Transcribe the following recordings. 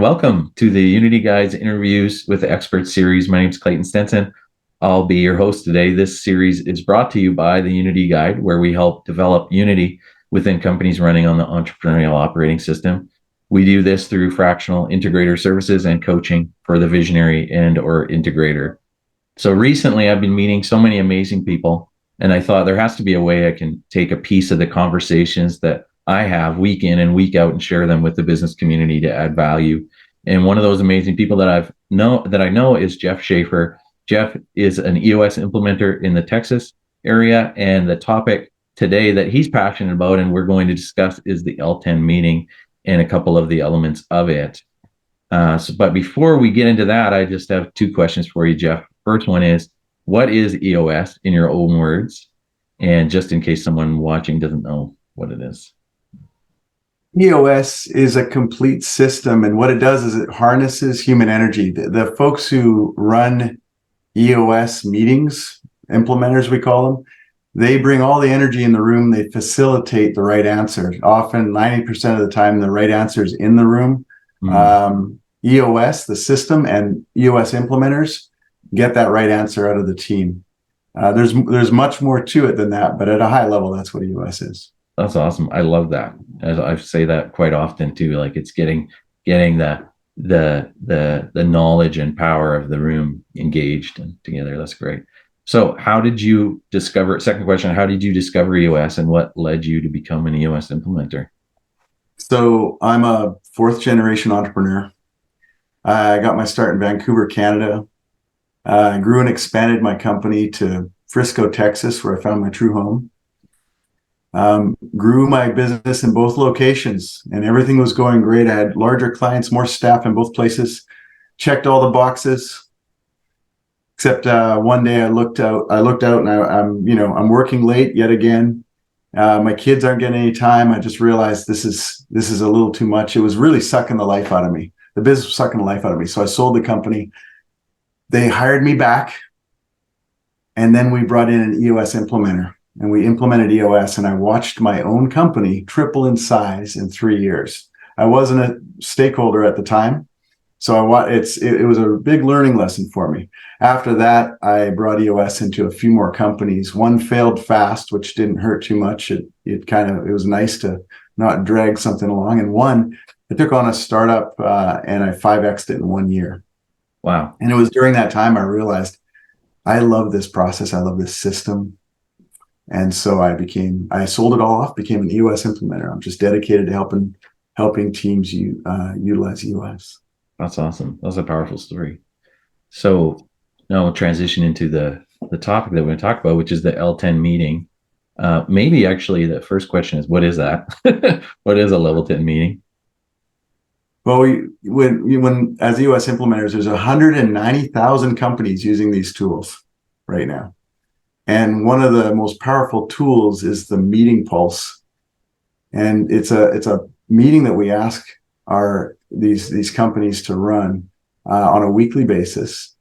and welcome to the Unity Guides Interviews with Experts series. My name is Clayton Stenson. I'll be your host today. This series is brought to you by the Unity Guide, where we help develop Unity within companies running on the entrepreneurial operating system. We do this through fractional integrator services and coaching for the visionary and or integrator. So recently I've been meeting so many amazing people, and I thought there has to be a way I can take a piece of the conversations that I have week in and week out and share them with the business community to add value. And one of those amazing people that I know is Jeff Schafer. Jeff is an EOS implementer in the Texas area, and the topic today that he's passionate about and we're going to discuss is the L10 meeting and a couple of the elements of it. But before we get into that, I just have two questions for you, Jeff. First one is, what is EOS in your own words? And just in case someone watching doesn't know what it is. EOS is a complete system, and what it does is it harnesses human energy. The folks who run EOS meetings, implementers we call them, they bring all the energy in the room. They facilitate the right answer. Often 90% of the time, the right answer is in the room. EOS, the system, and EOS implementers get that right answer out of the team. There's much more to it than that, but at a high level, that's what EOS is. That's awesome. I love that. As I say that quite often too, like it's getting the knowledge and power of the room engaged and together. That's great. So how did you discover, second question, how did you discover EOS and what led you to become an EOS implementer? So I'm a fourth generation entrepreneur. I got my start in Vancouver, Canada. I grew and expanded my company to Frisco, Texas, where I found my true home. Grew my business in both locations, and everything was going great. I had larger clients, more staff in both places, checked all the boxes. Except one day I looked out and I'm working late yet again. My kids aren't getting any time. I just realized this is a little too much. It was really sucking the life out of me. The business was sucking the life out of me. So I sold the company. They hired me back, and then we brought in an EOS implementer. And we implemented EOS, and I watched my own company triple in size in 3 years. I wasn't a stakeholder at the time, so it was a big learning lesson for me. After that, I brought EOS into a few more companies. One failed fast, which didn't hurt too much. It was nice to not drag something along. And one, I took on a startup and I 5x'd it in 1 year. Wow! And it was during that time I realized I love this process. I love this system. And so I sold it all off, became an EOS implementer. I'm just dedicated to helping teams utilize EOS. That's awesome. That's a powerful story. So now we'll transition into the topic that we're going to talk about, which is the L10 meeting. Maybe actually the first question is, what is that? What is a level 10 meeting? Well, when as EOS implementers, there's 190,000 companies using these tools right now. And one of the most powerful tools is the meeting pulse. And it's a meeting that we ask these companies to run on a weekly basis.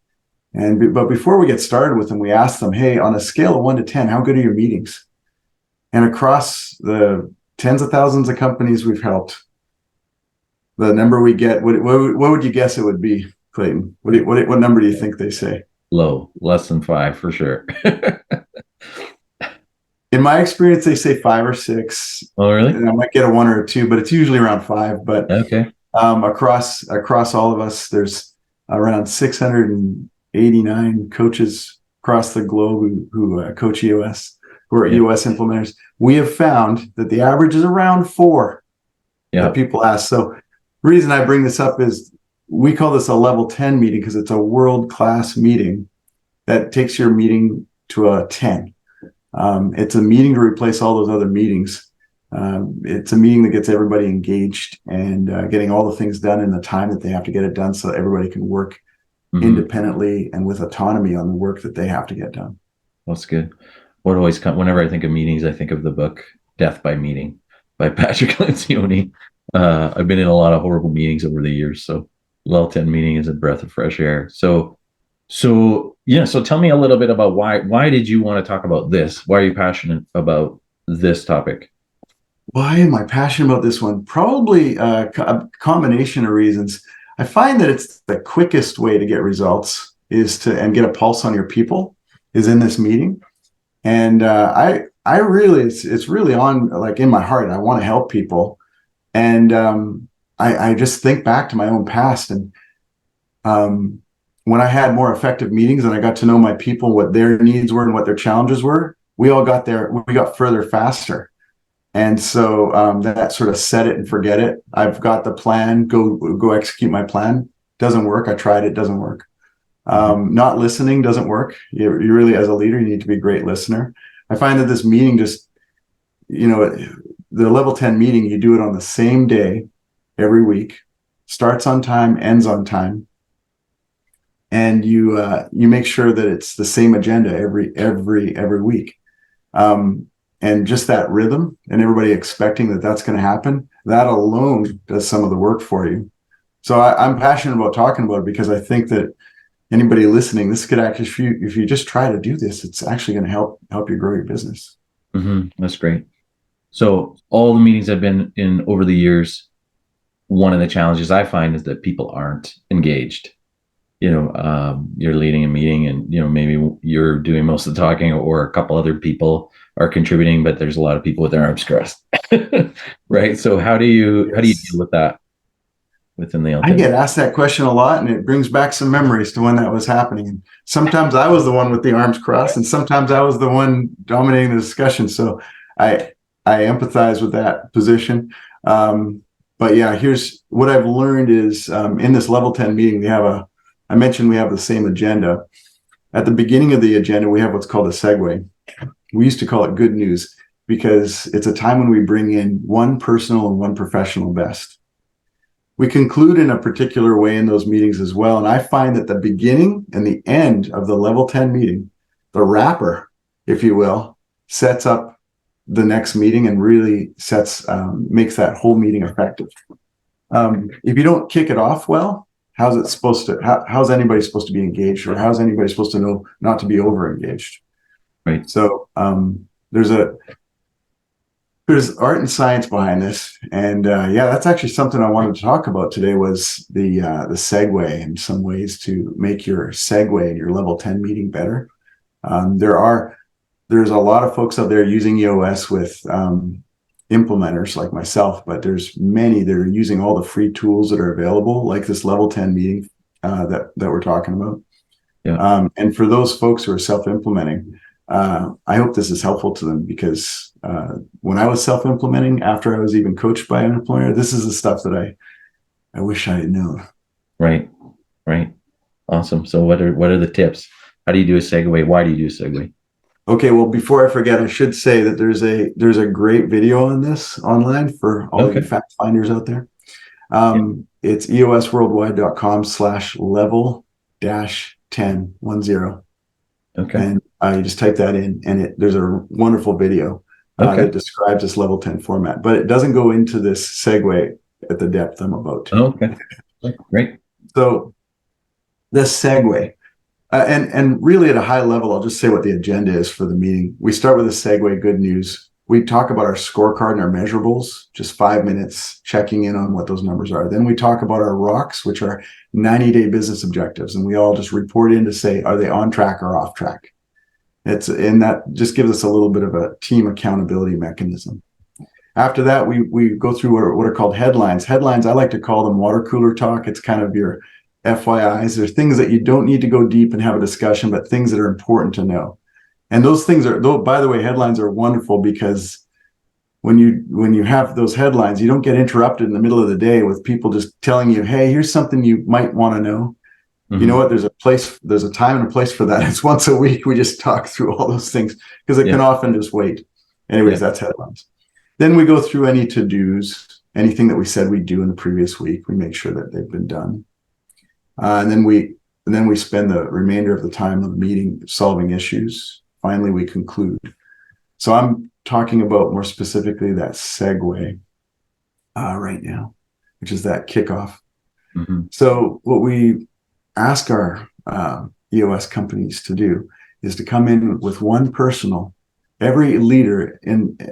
But before we get started with them, we ask them, hey, on a scale of 1 to 10, how good are your meetings? And across the tens of thousands of companies we've helped, the number we get, what would you guess it would be, Clayton? What number do you think they say? Low, less than 5 for sure. In my experience, they say 5 or 6. Oh, really? And I might get a 1 or a 2, but it's usually around 5. But okay. Across all of us, there's around 689 coaches across the globe who coach EOS, who are EOS implementers. We have found that the average is around 4 that people ask. So the reason I bring this up is we call this a level 10 meeting because it's a world-class meeting that takes your meeting to a 10. It's a meeting to replace all those other meetings. It's a meeting that gets everybody engaged and getting all the things done in the time that they have to get it done so that everybody can work independently and with autonomy on the work that they have to get done. That's good. What always comes whenever I think of meetings, I think of the book Death by Meeting by Patrick Lencioni. I've been in a lot of horrible meetings over the years, so L10 meeting is a breath of fresh air. So tell me a little bit about why did you want to talk about this? Why are you passionate about this topic? Why am I passionate about this one? Probably a combination of reasons. I find that it's the quickest way to get results and get a pulse on your people is in this meeting. And I really, it's really on like in my heart. I want to help people. And I just think back to my own past. And when I had more effective meetings and I got to know my people, what their needs were and what their challenges were, we got further faster. And so that sort of set it and forget it. I've got the plan, go execute my plan. Doesn't work. I tried it, doesn't work. Not listening doesn't work. You really, as a leader, you need to be a great listener. I find that this meeting just, the level 10 meeting, you do it on the same day every week, starts on time, ends on time. And you make sure that it's the same agenda every week. And just that rhythm and everybody expecting that that's going to happen, that alone does some of the work for you. So I'm passionate about talking about it because I think that anybody listening, this could actually, if you just try to do this, it's actually going to help you grow your business. That's great. So all the meetings I've been in over the years, one of the challenges I find is that people aren't engaged. You're leading a meeting and, maybe you're doing most of the talking or a couple other people are contributing, but there's a lot of people with their arms crossed. Right. So how do you deal with that within the I get asked that question a lot, and it brings back some memories to when that was happening. And sometimes I was the one with the arms crossed, and sometimes I was the one dominating the discussion. So I empathize with that position. But yeah, here's what I've learned is in this level 10 meeting, I mentioned we have the same agenda. At the beginning of the agenda, we have what's called a segue. We used to call it good news because it's a time when we bring in one personal and one professional best. We conclude in a particular way in those meetings as well. And I find that the beginning and the end of the level 10 meeting, the wrapper, if you will, sets up the next meeting and really makes that whole meeting effective. If you don't kick it off well, how's anybody supposed to be engaged, or how's anybody supposed to know not to be over engaged? Right. So there's art and science behind this, and that's actually something I wanted to talk about today was the segue and some ways to make your segue in your level 10 meeting better. There's a lot of folks out there using EOS with implementers like myself, but there's many that are using all the free tools that are available, like this level 10 meeting that we're talking about. Yeah. And for those folks who are self-implementing, I hope this is helpful to them because when I was self-implementing, after I was even coached by an employer, this is the stuff that I wish I had known. Right. Awesome. So what are the tips? How do you do a segue? Why do you do a segue? Okay, well, before I forget, I should say that there's a great video on this online for all you fact finders out there. It's eosworldwide.com/level-1010. Okay. And you just type that in, and there's a wonderful video that describes this level 10 format, but it doesn't go into this segue at the depth I'm about to. Okay, great. So the segue. And really at a high level, I'll just say what the agenda is for the meeting. We start with a segue, good news. We talk about our scorecard and our measurables, just 5 minutes checking in on what those numbers are. Then we talk about our rocks, which are 90-day business objectives. And we all just report in to say, are they on track or off track? And that just gives us a little bit of a team accountability mechanism. After that, we go through what are called headlines. Headlines, I like to call them water cooler talk. It's kind of your FYIs. There's things that you don't need to go deep and have a discussion, but things that are important to know. And those things by the way, headlines are wonderful because when you have those headlines, you don't get interrupted in the middle of the day with people just telling you, hey, here's something you might want to know. Mm-hmm. You know what? There's a time and a place for that. It's once a week. We just talk through all those things because it can often just wait. Anyways, that's headlines. Then we go through any to-dos, anything that we said we'd do in the previous week. We make sure that they've been done. And then we spend the remainder of the time of the meeting solving issues. Finally, we conclude. So I'm talking about more specifically that segue right now, which is that kickoff. Mm-hmm. So what we ask our EOS companies to do is to come in with one personal. Every leader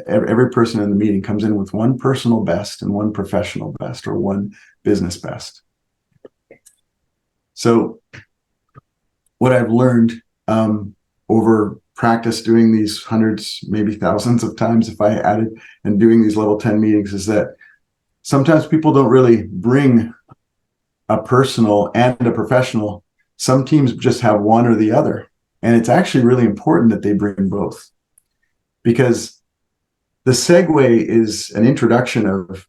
every person in the meeting comes in with one personal best and one professional best or one business best. So what I've learned over practice doing these hundreds, maybe thousands of times if I added, and doing these level 10 meetings, is that sometimes people don't really bring a personal and a professional. Some teams just have one or the other. And it's actually really important that they bring both, because the segue is an introduction of,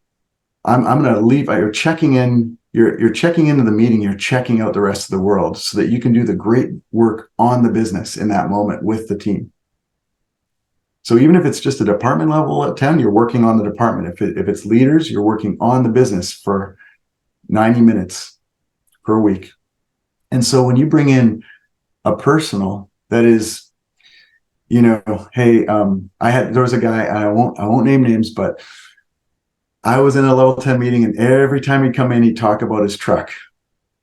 I'm going to leave. You're checking in. You're checking into the meeting. You're checking out the rest of the world so that you can do the great work on the business in that moment with the team. So even if it's just a department level at 10, you're working on the department. If it's leaders, you're working on the business for 90 minutes per week. And so when you bring in a personal that is, hey, there was a guy, I won't name names, but I was in a level 10 meeting, and every time he'd come in, he'd talk about his truck,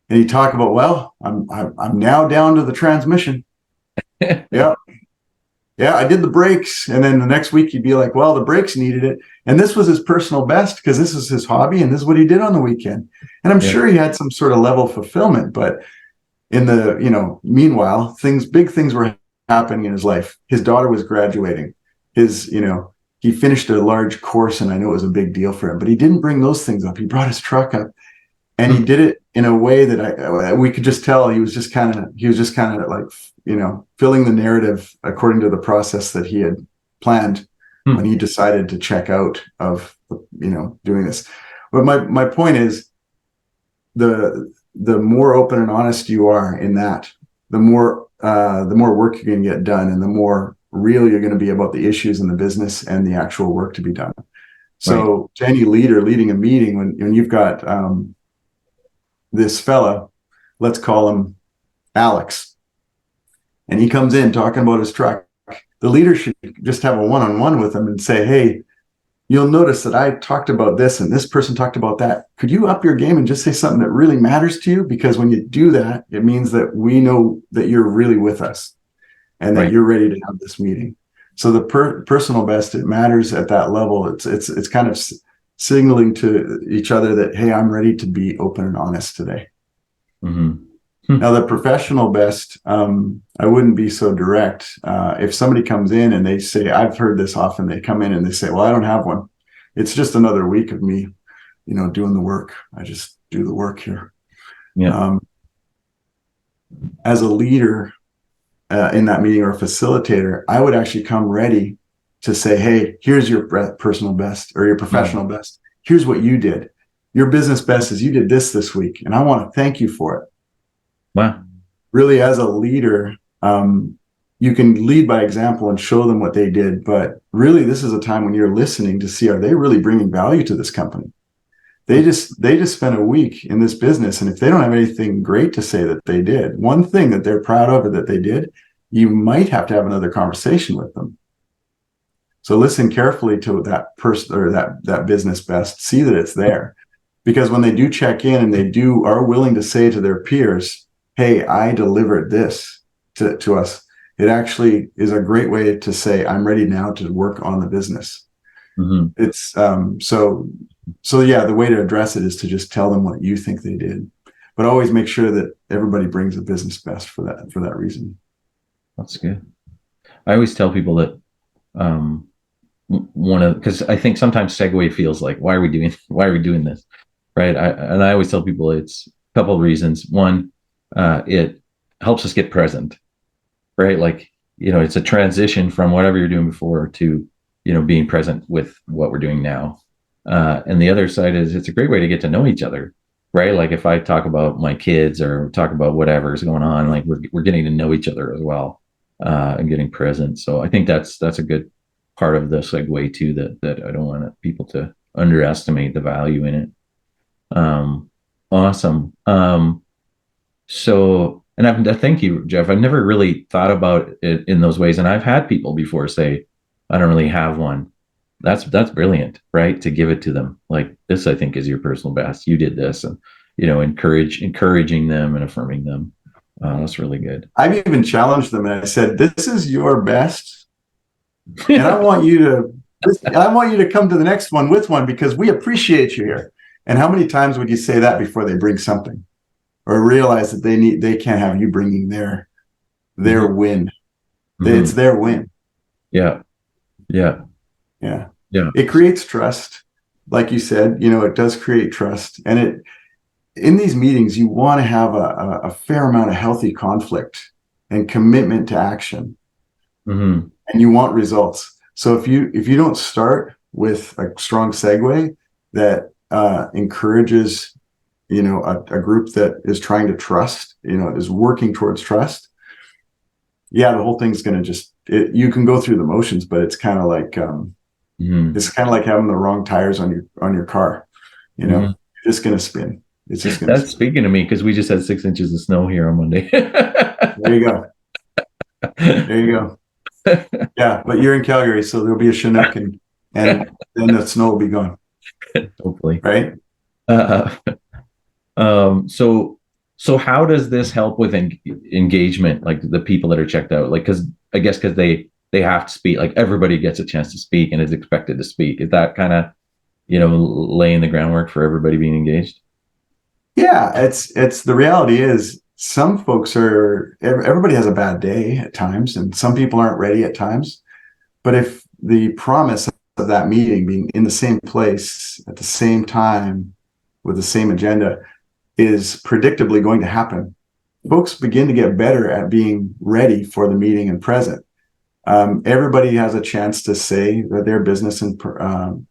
and he'd talk about, well, I'm now down to the transmission. Yeah. Yeah, I did the brakes. And then the next week he'd be like, well, the brakes needed it. And this was his personal best because this is his hobby and this is what he did on the weekend. And I'm sure he had some sort of level of fulfillment, but in the, meanwhile, big things were happening in his life. His daughter was graduating. He finished a large course, and I know it was a big deal for him, but he didn't bring those things up. He brought his truck up, and he did it in a way that we could just tell he was just kind of like, filling the narrative according to the process that he had planned when he decided to check out of, doing this. But my point is, the more open and honest you are in that, the more work you're going to get done, and the more real you're going to be about the issues in the business and the actual work to be done. So right. To any leader leading a meeting, when you've got this fella, let's call him Alex, and he comes in talking about his truck, the leader should just have a one-on-one with him and say, hey, you'll notice that I talked about this and this person talked about that. Could you up your game and just say something that really matters to you? Because when you do that, it means that we know that you're really with us and that you're ready to have this meeting. So the personal best, it matters at that level. It's kind of signaling to each other that, hey, I'm ready to be open and honest today. Mm-hmm. Now, the professional best, I wouldn't be so direct. If somebody comes in and they say, I've heard this often, they come in and they say, well, I don't have one. It's just another week of me, doing the work. I just do the work here. Yeah. As a leader in that meeting or a facilitator, I would actually come ready to say, hey, here's your personal best or your professional best. Here's what you did. Your business best is you did this week, and I want to thank you for it. Wow. Really, as a leader, you can lead by example and show them what they did. But really, this is a time when you're listening to see, are they really bringing value to this company? They just spent a week in this business. And if they don't have anything great to say that they did, one thing that they're proud of or that they did, you might have to have another conversation with them. So listen carefully to that person or that business best, see that it's there. Because when they do check in and they are willing to say to their peers, hey, I delivered this to us, it actually is a great way to say, I'm ready now to work on the business. Mm-hmm. It's so yeah, the way to address it is to just tell them what you think they did, but always make sure that everybody brings a business best for that reason. That's good. I always tell people that because I think sometimes segue feels like, why are we doing this? Right. I always tell people it's a couple of reasons. One, it helps us get present, right? Like, it's a transition from whatever you're doing before to, being present with what we're doing now. And the other side is it's a great way to get to know each other, right? Like if I talk about my kids or talk about whatever is going on, like we're getting to know each other as well, and getting present. So I think that's a good part of the segue too, that I don't want people to underestimate the value in it. Awesome. So, and thank you, Jeff. I've never really thought about it in those ways. And I've had people before say, I don't really have one. That's brilliant, right? To give it to them. Like, this, I think, is your personal best. You did this, and, encouraging them and affirming them. That's really good. I've even challenged them and I said, this is your best. And I want you to come to the next one with one because we appreciate you here. And how many times would you say that before they bring something? or realize that they can't have you bringing their win. It's their win. Yeah. Yeah. Yeah. Yeah. It creates trust. Like you said, it does create trust. And in these meetings, you want to have a fair amount of healthy conflict and commitment to action. Mm-hmm. And you want results. So if you don't start with a strong segue that encourages, a group that is trying to trust, is working towards trust, the whole thing's going to you can go through the motions, but it's kind of like it's kind of like having the wrong tires on your car. It's just going to spin. It's just going to. That's speaking to me, because we just had 6 inches of snow here on Monday. There you go. There you go. Yeah, but you're in Calgary, so there'll be a Chinook, and then the snow will be gone. Hopefully, right? So how does this help with engagement, like the people that are checked out? Like, because they have to speak. Like, everybody gets a chance to speak and is expected to speak. Is that kind of laying the groundwork for everybody being engaged? Yeah, it's the reality is some folks everybody has a bad day at times, and some people aren't ready at times. But if the promise of that meeting being in the same place at the same time with the same agenda is predictably going to happen, folks begin to get better at being ready for the meeting and present. Everybody has a chance to say their business and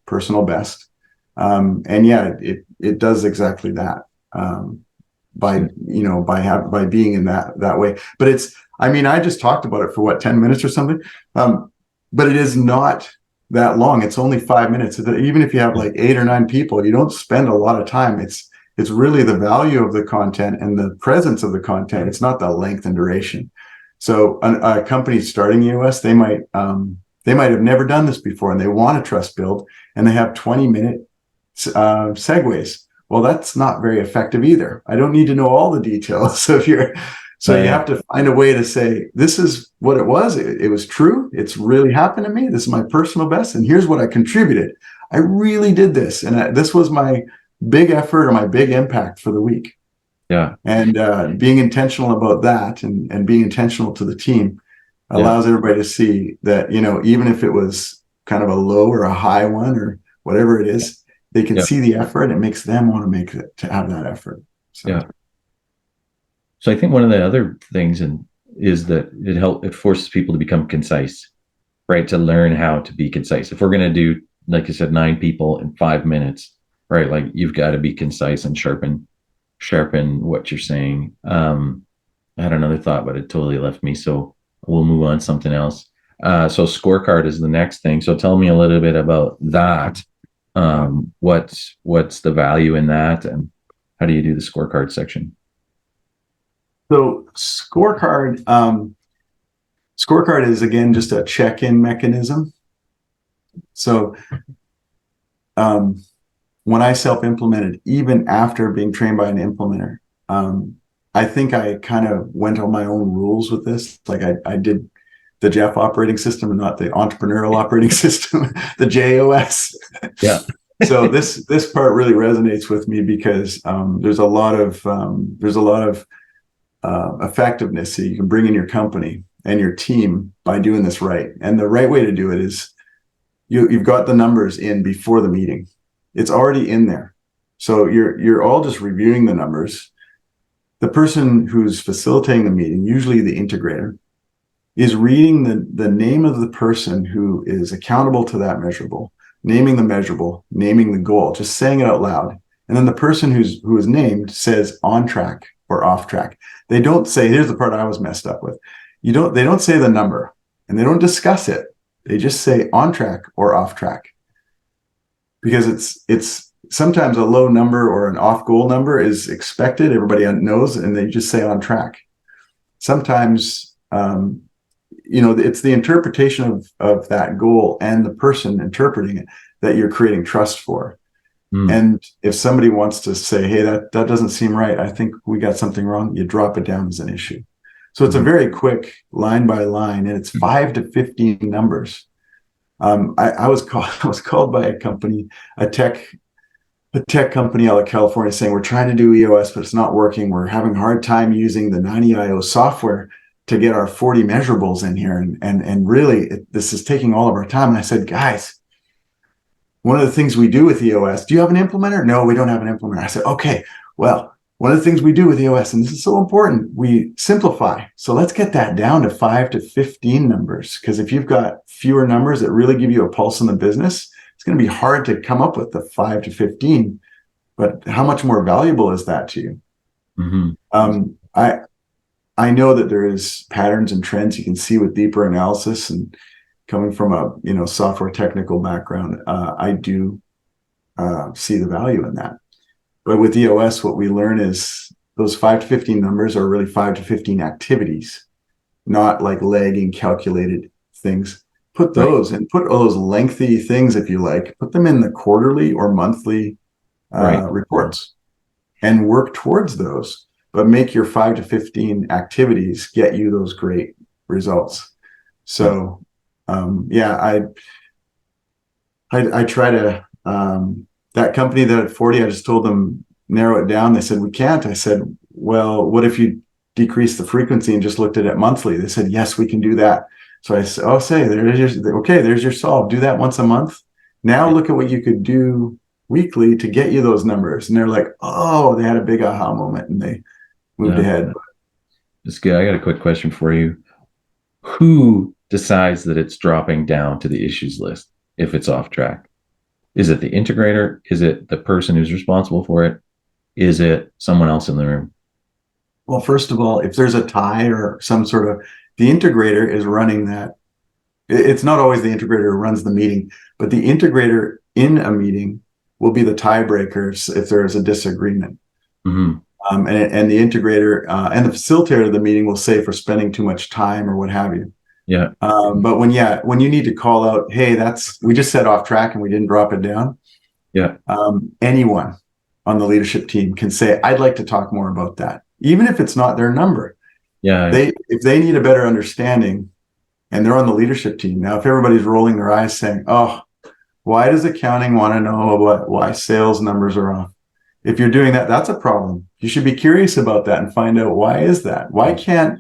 personal best. And yeah, it does exactly that. By being in that way. But I just talked about it for 10 minutes or something. But it is not that long. It's only 5 minutes. Even if you have like 8 or 9 people, you don't spend a lot of time. It's really the value of the content and the presence of the content. It's not the length and duration. So a company starting US, they might have never done this before, and they want to trust build, and they have 20-minute segues. Well, that's not very effective either. I don't need to know all the details. So you have to find a way to say, this is what it was. It was true. It's really happened to me. This is my personal best. And here's what I contributed. I really did this. And this was my big effort or my big impact for the week. Yeah. And being intentional about that and being intentional to the team allows everybody to see that, even if it was kind of a low or a high one or whatever it is, they can see the effort, and it makes them want to have that effort. So. Yeah. So I think one of the other things is that it forces people to become concise, right? To learn how to be concise. If we're going to do, like you said, 9 people in 5 minutes, right? Like, you've got to be concise and sharpen what you're saying. I had another thought, but it totally left me. So we'll move on to something else. So scorecard is the next thing. So tell me a little bit about that. What's the value in that, and how do you do the scorecard section? So scorecard is, again, just a check-in mechanism. So when I self-implemented, even after being trained by an implementer, I think I kind of went on my own rules with this. Like I did the Jeff operating system and not the entrepreneurial operating system, the JOS. Yeah. So this part really resonates with me because there's a lot of effectiveness that you can bring in your company and your team by doing this right. And the right way to do it is you've got the numbers in before the meeting. It's already in there. So you're all just reviewing the numbers. The person who's facilitating the meeting, usually the integrator, is reading the name of the person who is accountable to that measurable, naming the measurable, naming the goal, just saying it out loud. And then the person who is named says on track or off track. They don't say, here's the part I was messed up with. They don't say the number, and they don't discuss it. They just say on track or off track. Because it's sometimes a low number or an off goal number is expected. Everybody knows, and they just say on track. Sometimes, it's the interpretation of that goal and the person interpreting it that you're creating trust for. And if somebody wants to say, hey, that doesn't seem right, I think we got something wrong, you drop it down as an issue. So it's a very quick line by line, and it's 5 to 15 numbers. I was called by a company, a tech a tech company out of California saying, we're trying to do EOS, but it's not working. We're having a hard time using the 90IO software to get our 40 measurables in here. And really, this is taking all of our time. And I said, guys, one of the things we do with EOS, do you have an implementer? No, we don't have an implementer. I said, okay, well, one of the things we do with EOS, and this is so important, we simplify. So let's get that down to 5 to 15 numbers. Because if you've got fewer numbers that really give you a pulse in the business, it's going to be hard to come up with the 5 to 15. But how much more valuable is that to you? I know that there is patterns and trends you can see with deeper analysis, and coming from a software technical background, I do see the value in that. But with EOS, what we learn is those 5 to 15 numbers are really 5 to 15 activities, not like lagging calculated things. Put those and put all those lengthy things, if you like, put them in the quarterly or monthly reports and work towards those, but make your 5 to 15 activities get you those great results. So, I try to, that company that at 40, I just told them, narrow it down. They said, we can't. I said, well, what if you decrease the frequency and just looked at it monthly? They said, yes, we can do that. So I said, there's your solve. Do that once a month. Now look at what you could do weekly to get you those numbers. And they're like, oh, they had a big aha moment and they moved ahead. That's good. I got a quick question for you. Who decides that it's dropping down to the issues list if it's off track? Is it the integrator? Is it the person who's responsible for it? Is it someone else in the room? Well, first of all, if there's a tie or some sort of, the integrator is running that. It's not always the integrator who runs the meeting, but the integrator in a meeting will be the tiebreaker if there is a disagreement. And the integrator and the facilitator of the meeting will say for spending too much time or what have you. But when you need to call out, hey, we just set off track and we didn't drop it down. Anyone on the leadership team can say, I'd like to talk more about that, even if it's not their number. If they need a better understanding and they're on the leadership team. Now, if everybody's rolling their eyes saying, oh, why does accounting want to know why sales numbers are off? If you're doing that, that's a problem. You should be curious about that and find out, why is that? Why can't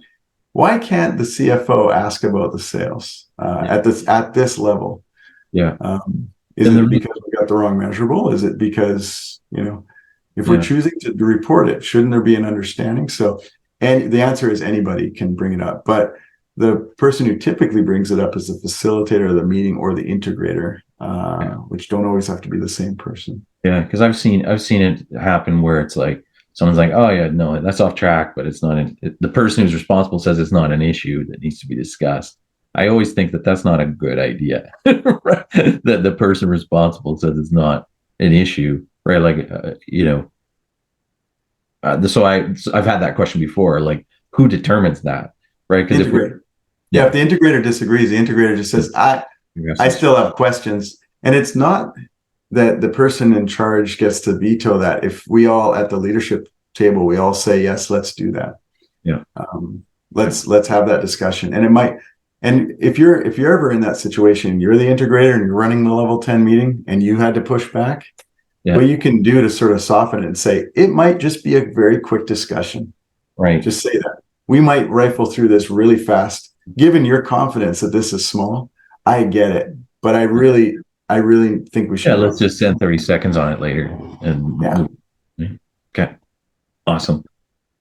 the CFO ask about the sales at this level? Is it because we got the wrong measurable? Is it because, if we're choosing to report it, shouldn't there be an understanding? So, and the answer is anybody can bring it up, but the person who typically brings it up is the facilitator of the meeting or the integrator, which don't always have to be the same person. Because I've seen it happen where it's like someone's like, oh yeah, no, that's off track, but it's not. The person who's responsible says it's not an issue that needs to be discussed. I always think that that's not a good idea. That the person responsible says it's not an issue, right? Like, so I've had that question before. Like, who determines that, right? Because if the integrator disagrees, the integrator just says, I still have questions, and it's not that the person in charge gets to veto that. If we all at the leadership table, we all say, yes, let's do that. Let's have that discussion. And it might, and if you're ever in that situation, you're the integrator and you're running the level 10 meeting and you had to push back, what you can do to sort of soften it and say, it might just be a very quick discussion. Just say that. We might rifle through this really fast. Given your confidence that this is small, I get it. But I really think we should. Let's just spend 30 seconds on it later. Okay. Awesome.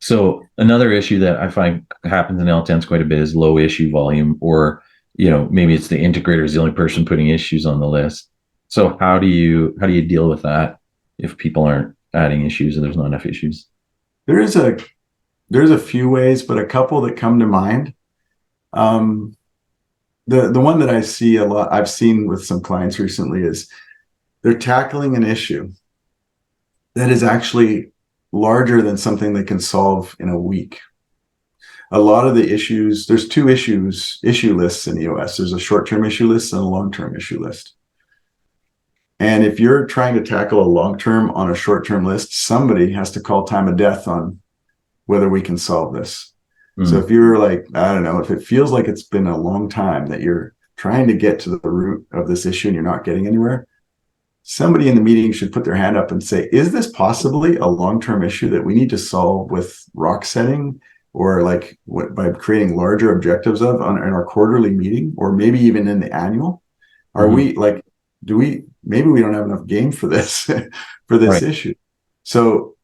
So another issue that I find happens in L10s quite a bit is low issue volume, or, maybe it's the integrator is the only person putting issues on the list. So how do you deal with that if people aren't adding issues and there's not enough issues? There's a few ways, but a couple that come to mind. The one that I see a lot, I've seen with some clients recently, is they're tackling an issue that is actually larger than something they can solve in a week. A lot of the issues, there's two issue lists in EOS. There's a short-term issue list and a long-term issue list. And if you're trying to tackle a long-term on a short-term list, somebody has to call time of death on whether we can solve this. So if you're like, I don't know, if it feels like it's been a long time that you're trying to get to the root of this issue and you're not getting anywhere, somebody in the meeting should put their hand up and say, is this possibly a long-term issue that we need to solve with rock setting, or like by creating larger objectives in our quarterly meeting, or maybe even in the annual? Are we like, maybe we don't have enough game for this, for this issue. So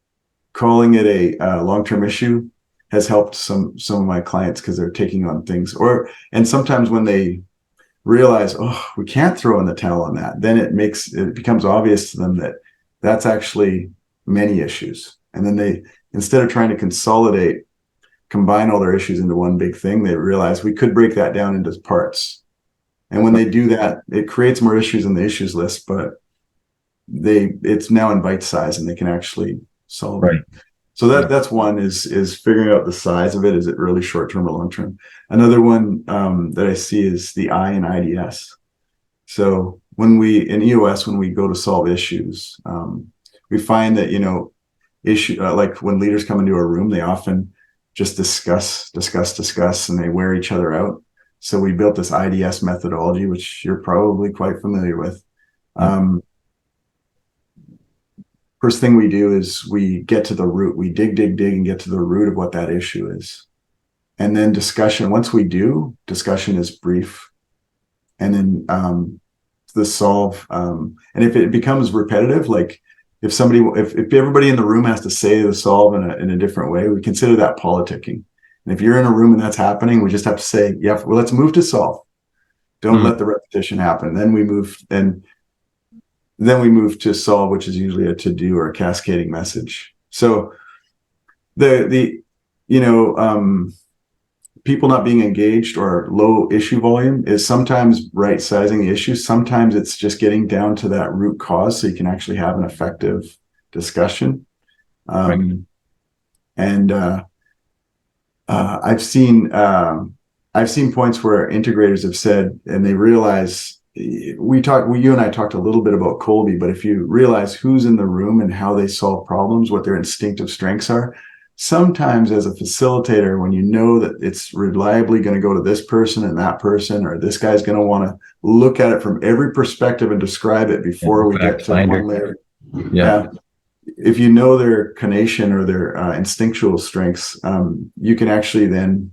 calling it a long-term issue has helped some of my clients, because they're taking on things, and sometimes when they realize, oh, we can't throw in the towel on that, then it becomes obvious to them that that's actually many issues. And then they, instead of trying to combine all their issues into one big thing, they realize we could break that down into parts. And when they do that, it creates more issues in the issues list, but it's now in bite size and they can actually solve it. So that's one is figuring out the size of it. Is it really short term or long term? Another one that I see is the I in IDS. So in EOS, when we go to solve issues, we find that, like when leaders come into a room, they often just discuss, and they wear each other out. So we built this IDS methodology, which you're probably quite familiar with. First thing we do is we get to the root. We dig and get to the root of what that issue is. And then discussion. Once we do, discussion is brief. And then the solve. And if it becomes repetitive, like if everybody in the room has to say the solve in a different way, we consider that politicking. And if you're in a room and that's happening, we just have to say, yeah, well, let's move to solve. Don't let the repetition happen. Then we move to solve, which is usually a to-do or a cascading message. So people not being engaged or low issue volume is sometimes right sizing the issue. Sometimes it's just getting down to that root cause so you can actually have an effective discussion. And I've seen points where integrators have said, and they realize, you and I talked a little bit about Colby, but if you realize who's in the room and how they solve problems, what their instinctive strengths are, sometimes as a facilitator, when you know that it's reliably going to go to this person and that person, or this guy's going to want to look at it from every perspective and describe it before we get to one layer. If you know their conation or their instinctual strengths, you can actually then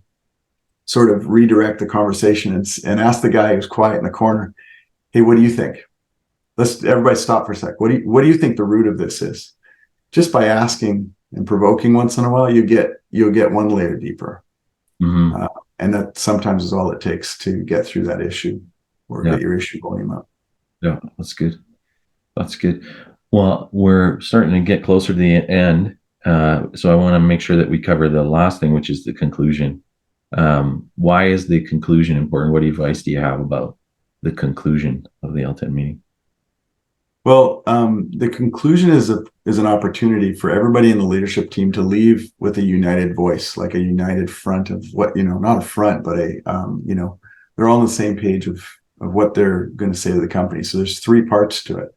sort of redirect the conversation and ask the guy who's quiet in the corner, hey, what do you think? Everybody stop for a sec. What do you think the root of this is? Just by asking and provoking once in a while, you'll get one layer deeper. And that sometimes is all it takes to get through that issue or get your issue volume up. Yeah, that's good. Well, we're starting to get closer to the end. So I want to make sure that we cover the last thing, which is the conclusion. Why is the conclusion important? What advice do you have about the conclusion of the L10 meeting? Well, the conclusion is an opportunity for everybody in the leadership team to leave with a united voice, like a united front of what, not a front, but they're all on the same page of what they're going to say to the company. So there's three parts to it.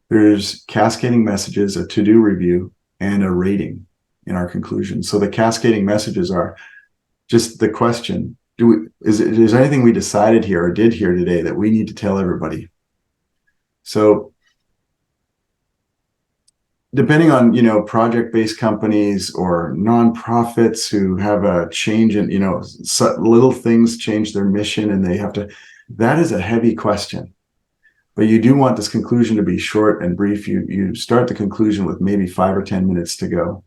There's cascading messages, a to-do review, and a rating in our conclusion. So the cascading messages are just the question, is there anything we decided here or did here today that we need to tell everybody? So depending on, project-based companies or nonprofits who have a change in, little things change their mission and they have to, that is a heavy question. But you do want this conclusion to be short and brief. You start the conclusion with maybe 5 or 10 minutes to go.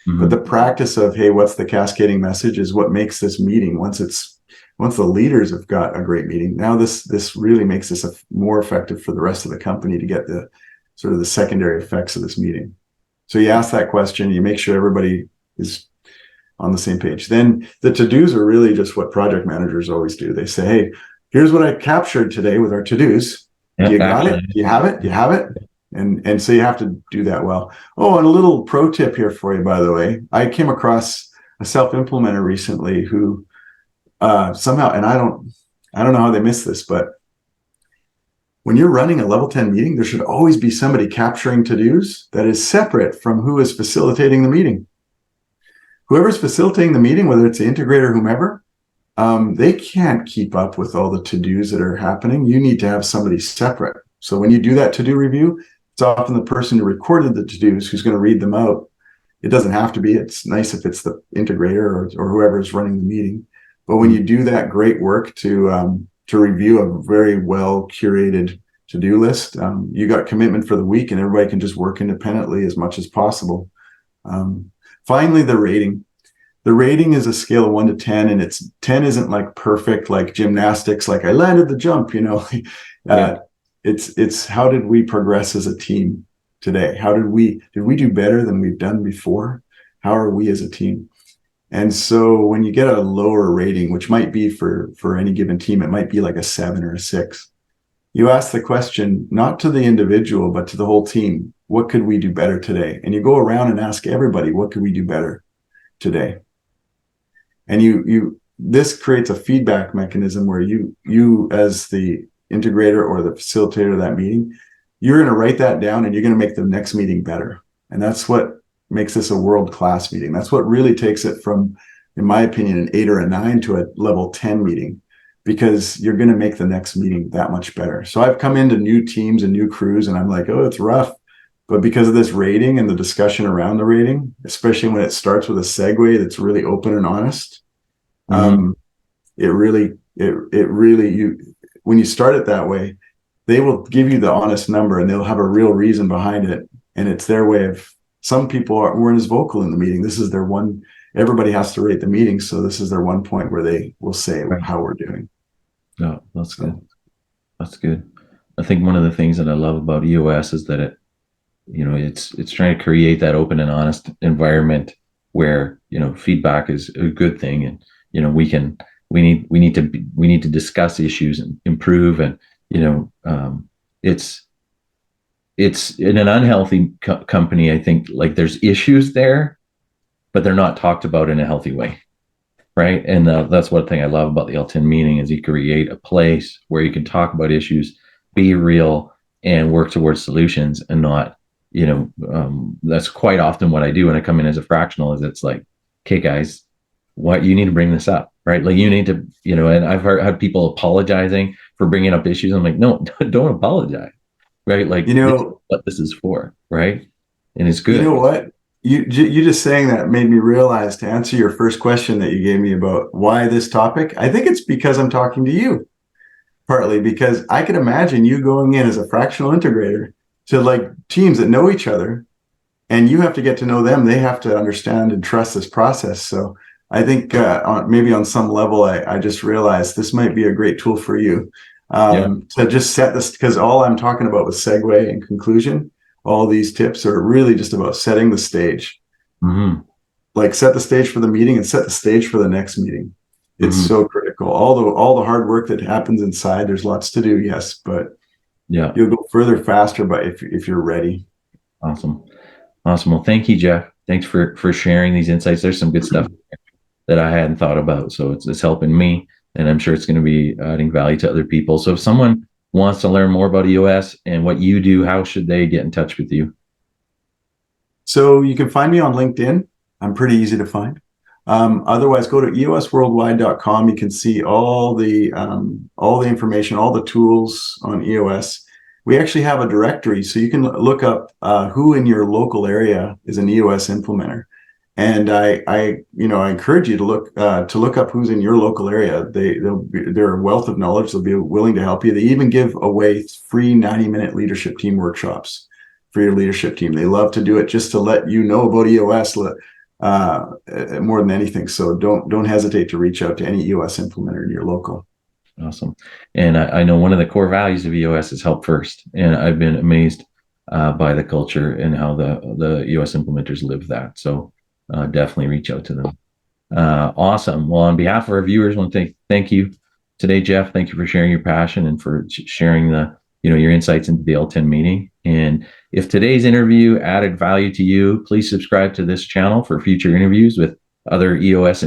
But the practice of, hey, what's the cascading message is what makes this meeting, once the leaders have got a great meeting, now this really makes this more effective for the rest of the company to get the sort of the secondary effects of this meeting. So you ask that question, you make sure everybody is on the same page. Then the to-dos are really just what project managers always do. They say, hey, here's what I captured today with our to-dos. You got it? You have it? You have it? And so you have to do that well. Oh, and a little pro tip here for you, by the way. I came across a self-implementer recently who somehow, and I don't know how they missed this, but when you're running a level 10 meeting, there should always be somebody capturing to-dos that is separate from who is facilitating the meeting. Whoever's facilitating the meeting, whether it's the integrator or whomever, they can't keep up with all the to-dos that are happening. You need to have somebody separate. So when you do that to-do review, it's often the person who recorded the to-dos who's going to read them out. It doesn't have to be. It's nice if it's the integrator or whoever is running the meeting. But when you do that great work to review a very well curated to-do list, you got commitment for the week, and everybody can just work independently as much as possible. Finally, the rating. The rating is a scale of 1 to 10, and 10 isn't like perfect, like gymnastics, like I landed the jump, It's how did we progress as a team today? Did we do better than we've done before? How are we as a team? And so when you get a lower rating, which might be for any given team, it might be like a 7 or a 6. You ask the question, not to the individual, but to the whole team, what could we do better today? And you go around and ask everybody, what could we do better today? And this creates a feedback mechanism where you as the integrator or the facilitator of that meeting, you're going to write that down and you're going to make the next meeting better. And that's what makes this a world-class meeting. That's what really takes it from, in my opinion, an 8 or a 9 to a level 10 meeting, because you're going to make the next meeting that much better. So I've come into new teams and new crews and I'm like, oh, it's rough. But because of this rating and the discussion around the rating, especially when it starts with a segue that's really open and honest, when you start it that way, they will give you the honest number and they'll have a real reason behind it. And it's their way of, some people weren't as vocal in the meeting. This is their one, everybody has to rate the meeting. So this is their one point where they will say how we're doing. No, that's good. That's good. I think one of the things that I love about EOS is that it's trying to create that open and honest environment where, feedback is a good thing. And, we need to discuss issues and improve. And, it's in an unhealthy company. I think like there's issues there, but they're not talked about in a healthy way. Right. And that's one thing I love about the L10 meeting is you create a place where you can talk about issues, be real, and work towards solutions, and not, that's quite often what I do when I come in as a fractional is it's like, okay, guys, what you need to bring this up, right? Like you need to, and I've had people apologizing for bringing up issues. I'm like, no, don't apologize, right? Like, this is what this is for, right? And it's good. You know what? You just saying that made me realize, to answer your first question that you gave me about why this topic, I think it's because I'm talking to you, partly because I could imagine you going in as a fractional integrator to like teams that know each other, and you have to get to know them. They have to understand and trust this process. So I think maybe on some level, I just realized this might be a great tool for you to just set this, because all I'm talking about with segue and conclusion, all these tips are really just about setting the stage. Like set the stage for the meeting and set the stage for the next meeting. It's so critical. All the hard work that happens inside, there's lots to do, yes, but you'll go further faster, but if you're ready. Awesome. Well, thank you, Jeff. Thanks for sharing these insights. There's some good stuff that I hadn't thought about. So it's helping me, and I'm sure it's going to be adding value to other people. So if someone wants to learn more about EOS and what you do, how should they get in touch with you? So you can find me on LinkedIn. I'm pretty easy to find. Otherwise, go to eosworldwide.com. You can see all the information, all the tools on EOS. We actually have a directory, so you can look up who in your local area is an EOS implementer. And I encourage you to look up who's in your local area. They're a wealth of knowledge. They'll be willing to help you. They even give away free 90-minute leadership team workshops for your leadership team. They love to do it just to let you know about EOS more than anything. So don't hesitate to reach out to any EOS implementer in your local. Awesome. And I know one of the core values of EOS is help first. And I've been amazed by the culture and how the EOS implementers live that. So definitely reach out to them. Awesome. Well, on behalf of our viewers, I want to thank you today, Jeff. Thank you for sharing your passion and for sharing your insights into the L10 meeting. And if today's interview added value to you, please subscribe to this channel for future interviews with other EOS